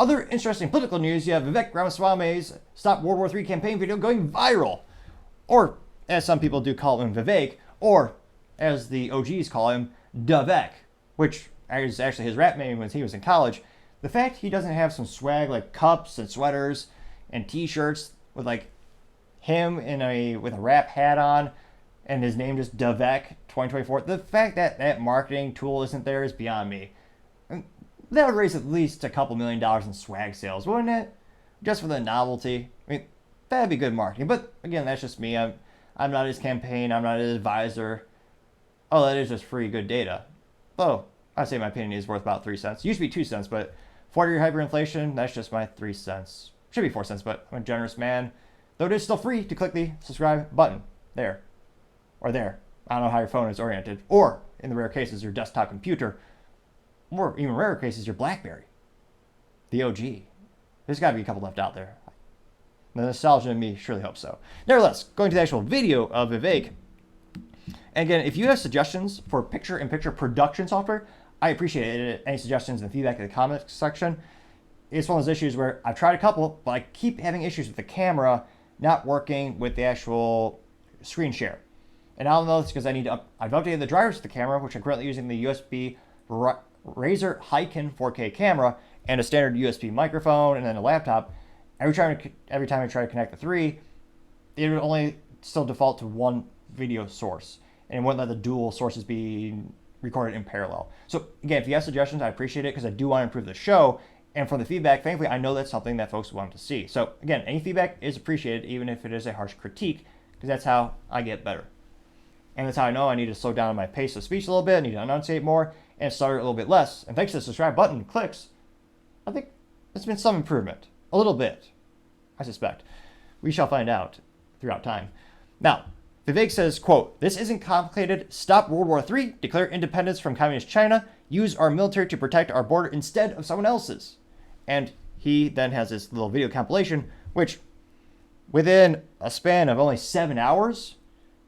other interesting political news, you have Vivek Ramaswamy's Stop World War III campaign video going viral. Or, as some people do call him, Vivek, or, as the OGs call him, Davek, which is actually his rap name when he was in college. The fact he doesn't have some swag like cups and sweaters and t-shirts with like him with a rap hat on and his name just Davek 2024, the fact that that marketing tool isn't there is beyond me. That would raise at least a couple $1 million in swag sales, wouldn't it? Just for the novelty. I mean, that'd be good marketing. But again, that's just me. I'm not his campaign. I'm not his advisor. Oh, that is just free good data. Oh, I'd say my opinion is worth about 3 cents. Used to be 2 cents, but 40-year hyperinflation, that's just my 3 cents. Should be 4 cents, but I'm a generous man. Though it is still free to click the subscribe button. There. Or there. I don't know how your phone is oriented. Or, in the rare cases, your desktop computer. Or, even rarer cases, your BlackBerry. The OG. There's got to be a couple left out there. The nostalgia in me surely hopes so. Nevertheless, going to the actual video of Vivek. And again, if you have suggestions for picture-in-picture production software, I appreciate it. Any suggestions and feedback in the comments section. It's one of those issues where I've tried a couple, but I keep having issues with the camera not working with the actual screen share. And I don't know if it's because I've updated the drivers of the camera, which I'm currently using the USB Razer Hyken 4K camera and a standard USB microphone and then a laptop. Every time I try to connect the three, it would only still default to one video source and it wouldn't let the dual sources be recorded in parallel. So again, if you have suggestions, I appreciate it because I do want to improve the show. And from the feedback, thankfully, I know that's something that folks want to see. So again, any feedback is appreciated, even if it is a harsh critique, because that's how I get better. And that's how I know I need to slow down my pace of speech a little bit, I need to enunciate more, and stutter a little bit less. And thanks to the subscribe button clicks, I think there's been some improvement. A little bit, I suspect. We shall find out throughout time. Now, Vivek says, quote, "This isn't complicated. Stop World War III, declare independence from communist China, use our military to protect our border instead of someone else's." And he then has this little video compilation, which within a span of only 7 hours,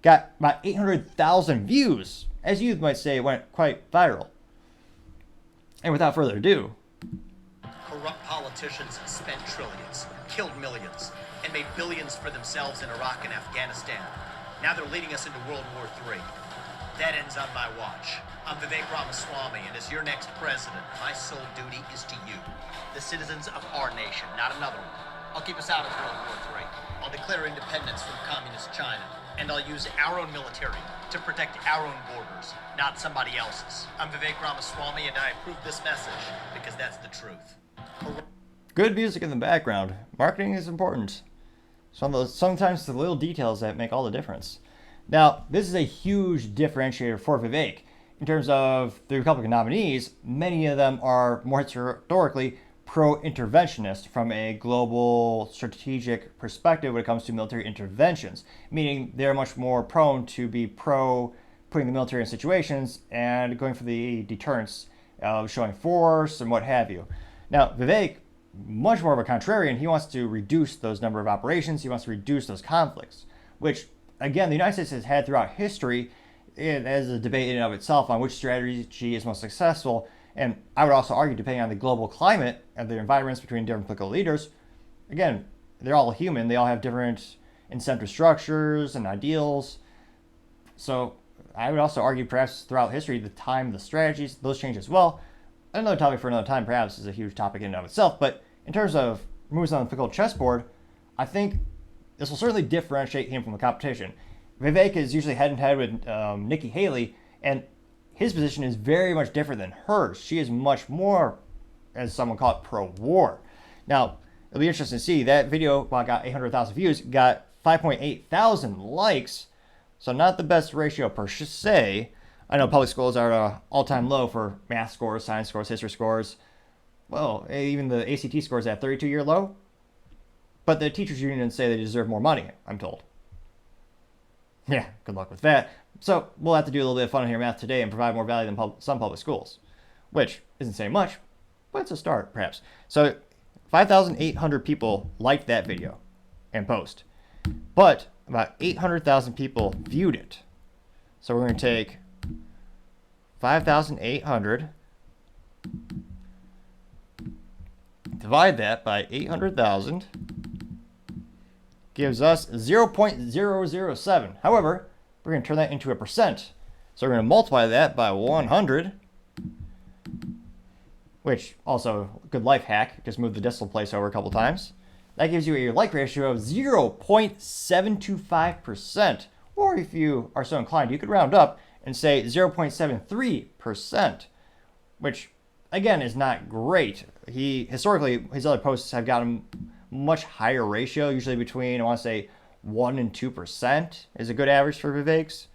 got about 800,000 views. As you might say, it went quite viral. And without further ado. Corrupt politicians spent trillions, killed millions, and made billions for themselves in Iraq and Afghanistan. Now they're leading us into World War III. That ends on my watch. I'm Vivek Ramaswamy, and as your next president, my sole duty is to you, the citizens of our nation, not another one. I'll keep us out of World War III. I'll declare independence from communist China, and I'll use our own military to protect our own borders, not somebody else's. I'm Vivek Ramaswamy, and I approve this message because that's the truth. Good music in the background. Marketing is important. Sometimes the little details that make all the difference. Now, this is a huge differentiator for Vivek. In terms of the Republican nominees, many of them are more historically pro-interventionist from a global strategic perspective when it comes to military interventions, meaning they're much more prone to be pro putting the military in situations and going for the deterrence of showing force and what have you. Now, Vivek, much more of a contrarian, he wants to reduce those number of operations, he wants to reduce those conflicts, which, again, the United States has had throughout history as a debate in and of itself on which strategy is most successful. And I would also argue, depending on the global climate and the environments between different political leaders, again, they're all human, they all have different incentive structures and ideals. So I would also argue perhaps throughout history, the time, the strategies, those change as well. Another topic for another time perhaps is a huge topic in and of itself, but in terms of moves on the political chessboard, I think this will certainly differentiate him from the competition. Vivek is usually head and head with Nikki Haley, and his position is very much different than hers. She is much more, as someone call it, pro-war. Now, it'll be interesting to see. That video, while it got 800,000 views, got 5.8 thousand likes, so not the best ratio per se. I know public schools are at an all-time low for math scores, science scores, history scores. Well, even the ACT scores at a 32-year low. But the teachers unions say they deserve more money, I'm told. Yeah, good luck with that. So we'll have to do a little bit of fun here math today and provide more value than some public schools, which isn't saying much, but it's a start, perhaps. So 5,800 people liked that video and post, but about 800,000 people viewed it. So we're going to take 5,800 divide that by 800,000 gives us 0.007. However, we're going to turn that into a percent. So we're going to multiply that by 100, which also a good life hack, just move the decimal place over a couple times. That gives you a like ratio of 0.725%. Or if you are so inclined, you could round up and say 0.73%, which again is not great. Historically, his other posts have gotten much higher ratio, usually between, I want to say, 1 and 2% is a good average for Vivek's.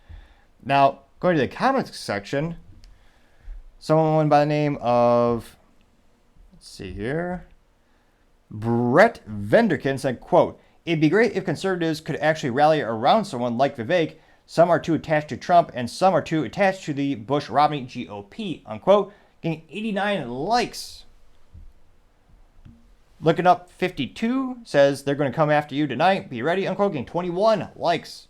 Now, going to the comments section, someone by the name of, let's see here, Brett Venderkin said, quote, "It'd be great if conservatives could actually rally around someone like Vivek. Some are too attached to Trump and some are too attached to the Bush-Romney GOP," unquote, getting 89 likes. Looking Up 52 says, "They're going to come after you tonight. Be ready," unquote, getting 21 likes.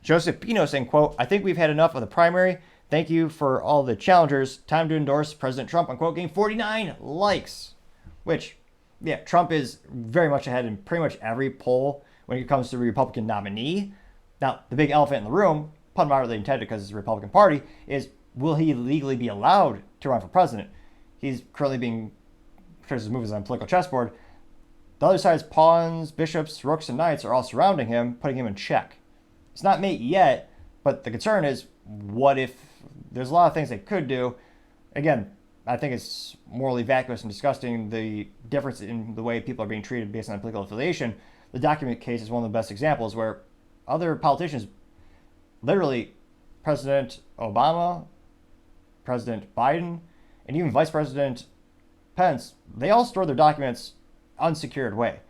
Joseph Pino saying, quote, "I think we've had enough of the primary. Thank you for all the challengers. Time to endorse President Trump," unquote, getting 49 likes. Which, yeah, Trump is very much ahead in pretty much every poll when it comes to the Republican nominee. Now, the big elephant in the room, pun moderately intended because it's the Republican Party, is will he legally be allowed to run for president? He's currently being, because his moves on political chessboard, the other side's pawns, bishops, rooks, and knights are all surrounding him, putting him in check. It's not mate yet, but the concern is, what if there's a lot of things they could do? Again, I think it's morally vacuous and disgusting, the difference in the way people are being treated based on political affiliation. The document case is one of the best examples where other politicians, literally President Obama, President Biden, and even Vice President Pence, they all store their documents unsecured way.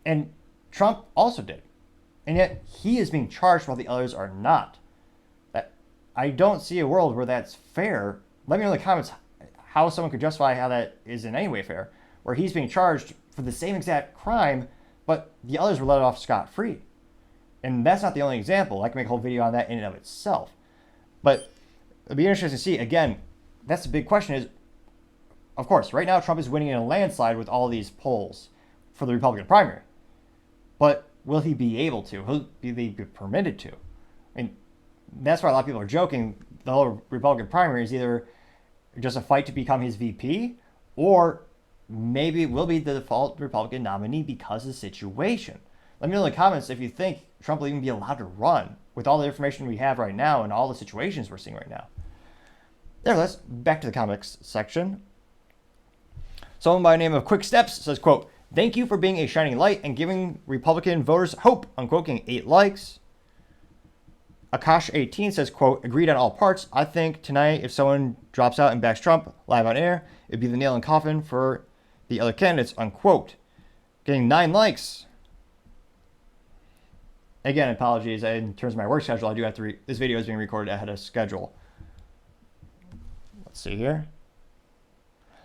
And Trump also did. And yet he is being charged while the others are not. I don't see a world where that's fair. Let me know in the comments how someone could justify how that is in any way fair, where he's being charged for the same exact crime, but the others were let off scot-free. And that's not the only example. I can make a whole video on that in and of itself. But it'll be interesting to see. Again, that's the big question is, of course, right now Trump is winning in a landslide with all these polls for the Republican primary. But will he be able to? Will he be permitted to? I mean, that's why a lot of people are joking. The whole Republican primary is either just a fight to become his VP, or maybe it will be the default Republican nominee because of the situation. Let me know in the comments if you think Trump will even be allowed to run with all the information we have right now and all the situations we're seeing right now. Nevertheless, back to the comics section. Someone by the name of Quick Steps says, quote, "Thank you for being a shining light and giving Republican voters hope," unquote, getting 8 likes. Akash18 says, quote, "Agreed on all parts. I think tonight if someone drops out and backs Trump live on air, it'd be the nail in the coffin for the other candidates," unquote, getting 9 likes. Again, apologies. In terms of my work schedule, I do have to this video is being recorded ahead of schedule. Let's see here.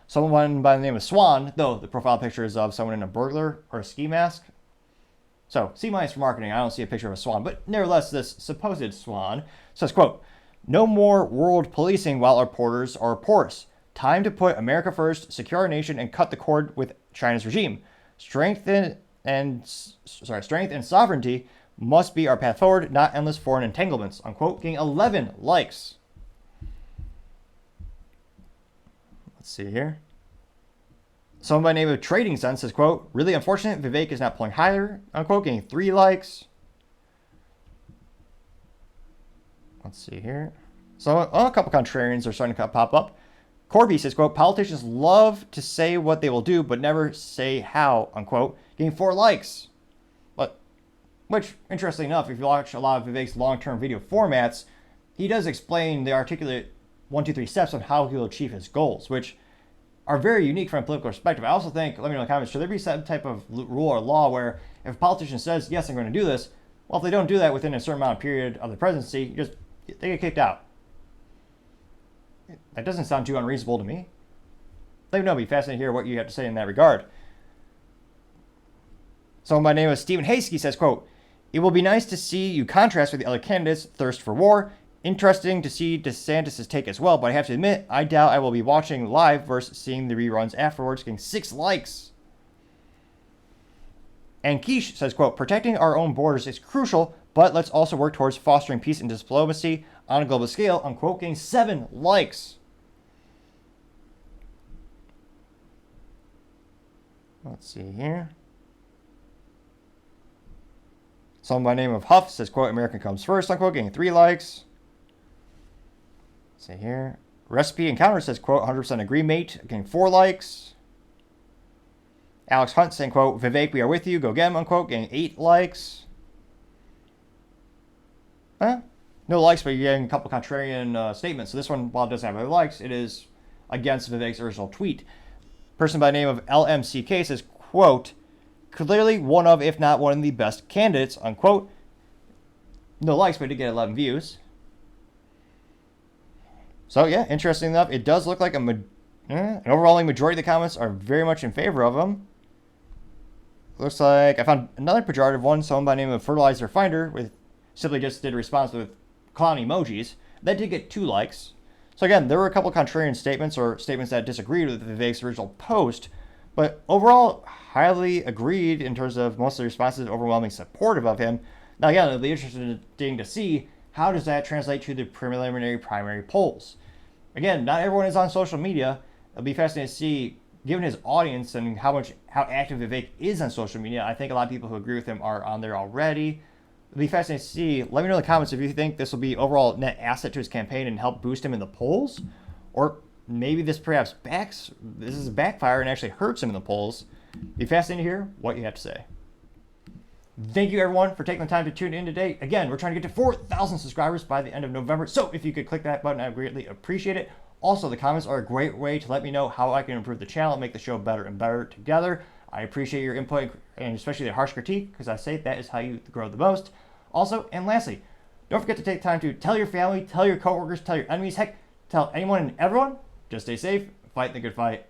Someone by the name of Swan, though the profile picture is of someone in a burglar or a ski mask. So, C- for marketing, I don't see a picture of a swan, but nevertheless, this supposed swan says, quote, "No more world policing while our borders are porous. Time to put America first, secure our nation, and cut the cord with China's regime. Strength and sovereignty must be our path forward, not endless foreign entanglements," unquote, getting 11 likes. Let's see here. Someone by the name of Trading Sense says, quote, "Really unfortunate Vivek is not pulling higher," unquote, getting 3 likes. Let's see here. So a couple contrarians are starting to pop up. Corby says, quote, "Politicians love to say what they will do, but never say how," unquote, getting 4 likes. Which, interestingly enough, if you watch a lot of Vivek's long-term video formats, he does explain the articulate 1, 2, 3 steps on how he will achieve his goals, which are very unique from a political perspective. I also think, let me know in the comments, should there be some type of rule or law where if a politician says, yes, I'm going to do this, well, if they don't do that within a certain amount of period of the presidency, they get kicked out. That doesn't sound too unreasonable to me. Let me know. It'd be fascinating to hear what you have to say in that regard. Someone by the name of Stephen Hasky says, quote, "It will be nice to see you contrast with the other candidates' thirst for war. Interesting to see DeSantis' take as well, but I have to admit, I doubt I will be watching live versus seeing the reruns afterwards, getting 6 likes. And Quiche says, quote, protecting our own borders is crucial, but let's also work towards fostering peace and diplomacy on a global scale, unquote, getting 7 likes. Let's see here. Someone by the name of Huff says, quote, American comes first, unquote, getting 3 likes. Let's see here. Recipe Encounter says, quote, 100% agree, mate, getting 4 likes. Alex Hunt saying, quote, Vivek, we are with you, go get him, unquote, getting 8 likes. No likes, but you're getting a couple contrarian statements. So this one, while it doesn't have any likes, it is against Vivek's original tweet. Person by the name of LMCK says, quote, clearly one of, if not one of the best candidates, unquote. No likes, but it did get 11 views. So yeah, interesting enough, it does look like an overwhelming majority of the comments are very much in favor of him. Looks like I found another pejorative one, someone by the name of Fertilizer Finder, with simply just did a response with clown emojis. That did get 2 likes. So again, there were a couple contrarian statements or statements that disagreed with Vivek's original post, but overall highly agreed in terms of most of the responses, overwhelming supportive of him. Now again, it'll be interesting to see how does that translate to the preliminary primary polls. Again, not everyone is on social media. It'll be fascinating to see, given his audience and how active Vivek is on social media. I think a lot of people who agree with him are on there already. It'll be fascinating to see. Let me know in the comments if you think this will be overall net asset to his campaign and help boost him in the polls, or maybe this perhaps is a backfire and actually hurts him in the polls. It'll be fascinating to hear what you have to say. Thank you everyone for taking the time to tune in today. Again, we're trying to get to 4,000 subscribers by the end of November, so if you could click that button, I would greatly appreciate it. Also, the comments are a great way to let me know how I can improve the channel and make the show better and better together. I appreciate your input and especially the harsh critique, because I say that is how you grow the most. Also, and lastly, don't forget to take time to tell your family, tell your coworkers, tell your enemies, heck, tell anyone and everyone. Just stay safe, fight the good fight.